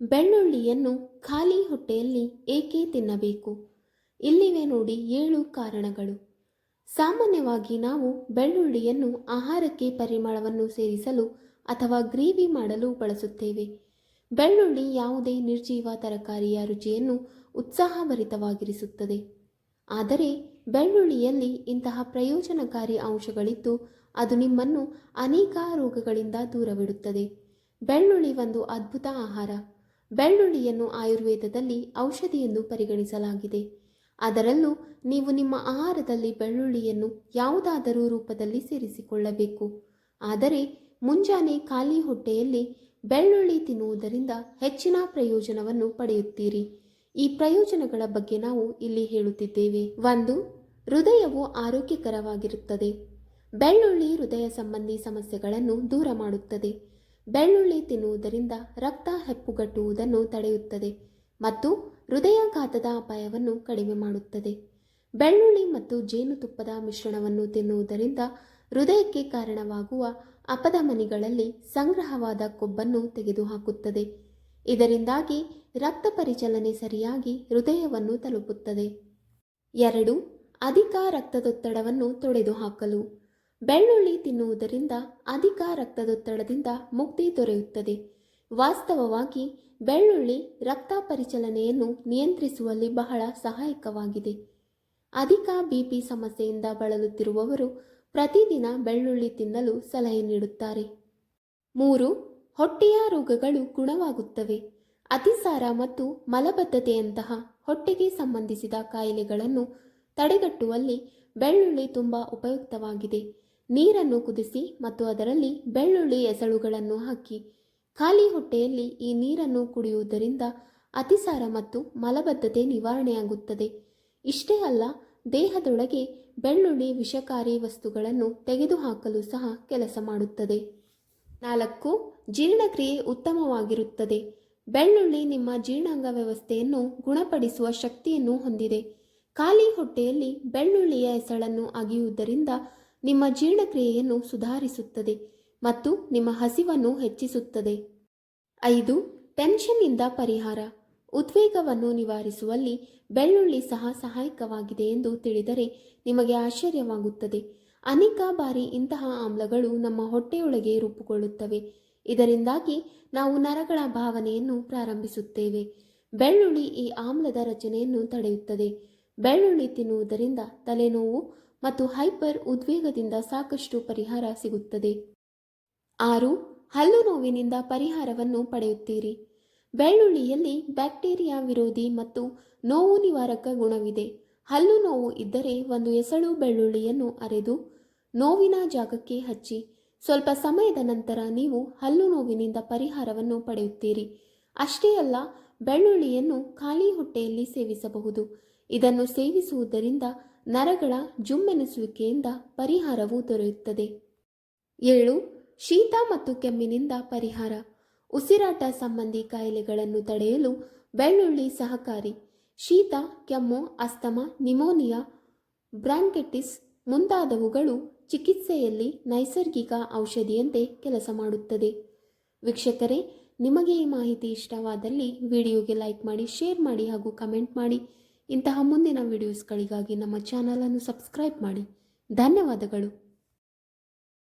ಬೆಳ್ಳುಳ್ಳಿಯನ್ನು ಖಾಲಿ ಹೊಟ್ಟೆಯಲ್ಲಿ ಏಕೆ ತಿನ್ನಬೇಕು? ಇಲ್ಲಿವೆ ನೋಡಿ 7 ಕಾರಣಗಳು. ಸಾಮಾನ್ಯವಾಗಿ ನಾವು ಬೆಳ್ಳುಳ್ಳಿಯನ್ನು ಆಹಾರಕ್ಕೆ ಪರಿಮಳವನ್ನು ಸೇರಿಸಲು ಅಥವಾ ಗ್ರೇವಿ ಮಾಡಲು ಬಳಸುತ್ತೇವೆ. ಬೆಳ್ಳುಳ್ಳಿ ಯಾವುದೇ ನಿರ್ಜೀವ ತರಕಾರಿಯ ರುಚಿಯನ್ನು ಉತ್ಸಾಹಭರಿತವಾಗಿರಿಸುತ್ತದೆ. ಆದರೆ ಬೆಳ್ಳುಳ್ಳಿಯಲ್ಲಿ ಇಂತಹ ಪ್ರಯೋಜನಕಾರಿ ಅಂಶಗಳಿದ್ದು ಅದು ನಿಮ್ಮನ್ನು ಅನೇಕ ರೋಗಗಳಿಂದ ದೂರವಿಡುತ್ತದೆ. ಬೆಳ್ಳುಳ್ಳಿ ಒಂದು ಅದ್ಭುತ ಆಹಾರ. ಬೆಳ್ಳುಳ್ಳಿಯನ್ನು ಆಯುರ್ವೇದದಲ್ಲಿ ಔಷಧಿ ಎಂದು ಪರಿಗಣಿಸಲಾಗಿದೆ. ಅದರಲ್ಲೂ ನೀವು ನಿಮ್ಮ ಆಹಾರದಲ್ಲಿ ಬೆಳ್ಳುಳ್ಳಿಯನ್ನು ಯಾವುದಾದರೂ ರೂಪದಲ್ಲಿ ಸೇರಿಸಿಕೊಳ್ಳಬೇಕು. ಆದರೆ ಮುಂಜಾನೆ ಖಾಲಿ ಹೊಟ್ಟೆಯಲ್ಲಿ ಬೆಳ್ಳುಳ್ಳಿ ತಿನ್ನುವುದರಿಂದ ಹೆಚ್ಚಿನ ಪ್ರಯೋಜನವನ್ನು ಪಡೆಯುತ್ತೀರಿ. ಈ ಪ್ರಯೋಜನಗಳ ಬಗ್ಗೆ ನಾವು ಇಲ್ಲಿ ಹೇಳುತ್ತಿದ್ದೇವೆ. 1. ಹೃದಯವು ಆರೋಗ್ಯಕರವಾಗಿರುತ್ತದೆ. ಬೆಳ್ಳುಳ್ಳಿ ಹೃದಯ ಸಂಬಂಧಿ ಸಮಸ್ಯೆಗಳನ್ನು ದೂರ ಮಾಡುತ್ತದೆ. ಬೆಳ್ಳುಳ್ಳಿ ತಿನ್ನುವುದರಿಂದ ರಕ್ತ ಹೆಪ್ಪುಗಟ್ಟುವುದನ್ನು ತಡೆಯುತ್ತದೆ ಮತ್ತು ಹೃದಯಾಘಾತದ ಅಪಾಯವನ್ನು ಕಡಿಮೆ ಮಾಡುತ್ತದೆ. ಬೆಳ್ಳುಳ್ಳಿ ಮತ್ತು ಜೇನುತುಪ್ಪದ ಮಿಶ್ರಣವನ್ನು ತಿನ್ನುವುದರಿಂದ ಹೃದಯಕ್ಕೆ ಕಾರಣವಾಗುವ ಅಪಧಮನಿಗಳಲ್ಲಿ ಸಂಗ್ರಹವಾದ ಕೊಬ್ಬನ್ನು ತೆಗೆದುಹಾಕುತ್ತದೆ. ಇದರಿಂದಾಗಿ ರಕ್ತ ಪರಿಚಲನೆ ಸರಿಯಾಗಿ ಹೃದಯವನ್ನು ತಲುಪುತ್ತದೆ. 2. ಅಧಿಕ ರಕ್ತದೊತ್ತಡವನ್ನು ತೊಡೆದುಹಾಕಲು. ಬೆಳ್ಳುಳ್ಳಿ ತಿನ್ನುವುದರಿಂದ ಅಧಿಕ ರಕ್ತದೊತ್ತಡದಿಂದ ಮುಕ್ತಿ ದೊರೆಯುತ್ತದೆ. ವಾಸ್ತವವಾಗಿ ಬೆಳ್ಳುಳ್ಳಿ ರಕ್ತ ಪರಿಚಲನೆಯನ್ನು ನಿಯಂತ್ರಿಸುವಲ್ಲಿ ಬಹಳ ಸಹಾಯಕವಾಗಿದೆ. ಅಧಿಕ ಬಿಪಿ ಸಮಸ್ಯೆಯಿಂದ ಬಳಲುತ್ತಿರುವವರು ಪ್ರತಿದಿನ ಬೆಳ್ಳುಳ್ಳಿ ತಿನ್ನಲು ಸಲಹೆ ನೀಡುತ್ತಾರೆ. 3. ಹೊಟ್ಟೆಯ ರೋಗಗಳು ಗುಣವಾಗುತ್ತವೆ. ಅತಿಸಾರ ಮತ್ತು ಮಲಬದ್ಧತೆಯಂತಹ ಹೊಟ್ಟೆಗೆ ಸಂಬಂಧಿಸಿದ ಕಾಯಿಲೆಗಳನ್ನು ತಡೆಗಟ್ಟುವಲ್ಲಿ ಬೆಳ್ಳುಳ್ಳಿ ತುಂಬ ಉಪಯುಕ್ತವಾಗಿದೆ. ನೀರನ್ನು ಕುದಿಸಿ ಮತ್ತು ಅದರಲ್ಲಿ ಬೆಳ್ಳುಳ್ಳಿ ಎಸಳುಗಳನ್ನು ಹಾಕಿ ಖಾಲಿ ಹೊಟ್ಟೆಯಲ್ಲಿ ಈ ನೀರನ್ನು ಕುಡಿಯುವುದರಿಂದ ಅತಿಸಾರ ಮತ್ತು ಮಲಬದ್ಧತೆ ನಿವಾರಣೆಯಾಗುತ್ತದೆ. ಇಷ್ಟೇ ಅಲ್ಲ, ದೇಹದೊಳಗೆ ಬೆಳ್ಳುಳ್ಳಿ ವಿಷಕಾರಿ ವಸ್ತುಗಳನ್ನು ತೆಗೆದುಹಾಕಲು ಸಹ ಕೆಲಸ ಮಾಡುತ್ತದೆ. 4. ಜೀರ್ಣಕ್ರಿಯೆ ಉತ್ತಮವಾಗಿರುತ್ತದೆ. ಬೆಳ್ಳುಳ್ಳಿ ನಿಮ್ಮ ಜೀರ್ಣಾಂಗ ವ್ಯವಸ್ಥೆಯನ್ನು ಗುಣಪಡಿಸುವ ಶಕ್ತಿಯನ್ನು ಹೊಂದಿದೆ. ಖಾಲಿ ಹೊಟ್ಟೆಯಲ್ಲಿ ಬೆಳ್ಳುಳ್ಳಿಯ ಎಸಳನ್ನು ಅಗಿಯುವುದರಿಂದ ನಿಮ್ಮ ಜೀರ್ಣಕ್ರಿಯೆಯನ್ನು ಸುಧಾರಿಸುತ್ತದೆ ಮತ್ತು ನಿಮ್ಮ ಹಸಿವನ್ನು ಹೆಚ್ಚಿಸುತ್ತದೆ. 5. ಟೆನ್ಷನ್ನಿಂದ ಪರಿಹಾರ. ಉದ್ವೇಗವನ್ನು ನಿವಾರಿಸುವಲ್ಲಿ ಬೆಳ್ಳುಳ್ಳಿ ಸಹ ಸಹಾಯಕವಾಗಿದೆ ಎಂದು ತಿಳಿದರೆ ನಿಮಗೆ ಆಶ್ಚರ್ಯವಾಗುತ್ತದೆ. ಅನೇಕ ಬಾರಿ ಇಂತಹ ಆಮ್ಲಗಳು ನಮ್ಮ ಹೊಟ್ಟೆಯೊಳಗೆ ರೂಪುಗೊಳ್ಳುತ್ತವೆ. ಇದರಿಂದಾಗಿ ನಾವು ನರಗಳ ಭಾವನೆಯನ್ನು ಪ್ರಾರಂಭಿಸುತ್ತೇವೆ. ಬೆಳ್ಳುಳ್ಳಿ ಈ ಆಮ್ಲದ ರಚನೆಯನ್ನು ತಡೆಯುತ್ತದೆ. ಬೆಳ್ಳುಳ್ಳಿ ತಿನ್ನುವುದರಿಂದ ತಲೆನೋವು ಮತ್ತು ಹೈಪರ್ ಉದ್ವೇಗದಿಂದ ಸಾಕಷ್ಟು ಪರಿಹಾರ ಸಿಗುತ್ತದೆ. 6. ಹಲ್ಲು ನೋವಿನಿಂದ ಪರಿಹಾರವನ್ನು ಪಡೆಯುತ್ತೀರಿ. ಬೆಳ್ಳುಳ್ಳಿಯಲ್ಲಿ ಬ್ಯಾಕ್ಟೀರಿಯಾ ವಿರೋಧಿ ಮತ್ತು ನೋವು ನಿವಾರಕ ಗುಣವಿದೆ. ಹಲ್ಲು ನೋವು ಇದ್ದರೆ ಒಂದು ಎಸಳು ಬೆಳ್ಳುಳ್ಳಿಯನ್ನು ಅರೆದು ನೋವಿನ ಜಾಗಕ್ಕೆ ಹಚ್ಚಿ ಸ್ವಲ್ಪ ಸಮಯದ ನಂತರ ನೀವು ಹಲ್ಲು ನೋವಿನಿಂದ ಪರಿಹಾರವನ್ನು ಪಡೆಯುತ್ತೀರಿ. ಅಷ್ಟೇ ಅಲ್ಲ, ಬೆಳ್ಳುಳ್ಳಿಯನ್ನು ಖಾಲಿ ಹೊಟ್ಟೆಯಲ್ಲಿ ಸೇವಿಸಬಹುದು. ಇದನ್ನು ಸೇವಿಸುವುದರಿಂದ ನರಗಳ ಜುಮ್ಮೆನಿಸುವಿಕೆಯಿಂದ ಪರಿಹಾರವು ದೊರೆಯುತ್ತದೆ. 7. ಶೀತ ಮತ್ತು ಕೆಮ್ಮಿನಿಂದ ಪರಿಹಾರ. ಉಸಿರಾಟ ಸಂಬಂಧಿ ಕಾಯಿಲೆಗಳನ್ನು ತಡೆಯಲು ಬೆಳ್ಳುಳ್ಳಿ ಸಹಕಾರಿ. ಶೀತ, ಕೆಮ್ಮು, ಅಸ್ತಮಾ, ನಿಮೋನಿಯಾ, ಬ್ರಾಂಕೈಟಿಸ್ ಮುಂತಾದವುಗಳು ಚಿಕಿತ್ಸೆಯಲ್ಲಿ ನೈಸರ್ಗಿಕ ಔಷಧಿಯಂತೆ ಕೆಲಸ ಮಾಡುತ್ತದೆ. ವೀಕ್ಷಕರೇ, ನಿಮಗೆ ಈ ಮಾಹಿತಿ ಇಷ್ಟವಾದಲ್ಲಿ ವಿಡಿಯೋಗೆ ಲೈಕ್ ಮಾಡಿ, ಶೇರ್ ಮಾಡಿ ಹಾಗೂ ಕಮೆಂಟ್ ಮಾಡಿ. ಇಂತಹ ಮುಂದಿನ ವಿಡಿಯೋಸ್ಗಳಿಗಾಗಿ ನಮ್ಮ ಚಾನಲನ್ನು ಸಬ್ಸ್ಕ್ರೈಬ್ ಮಾಡಿ. ಧನ್ಯವಾದಗಳು.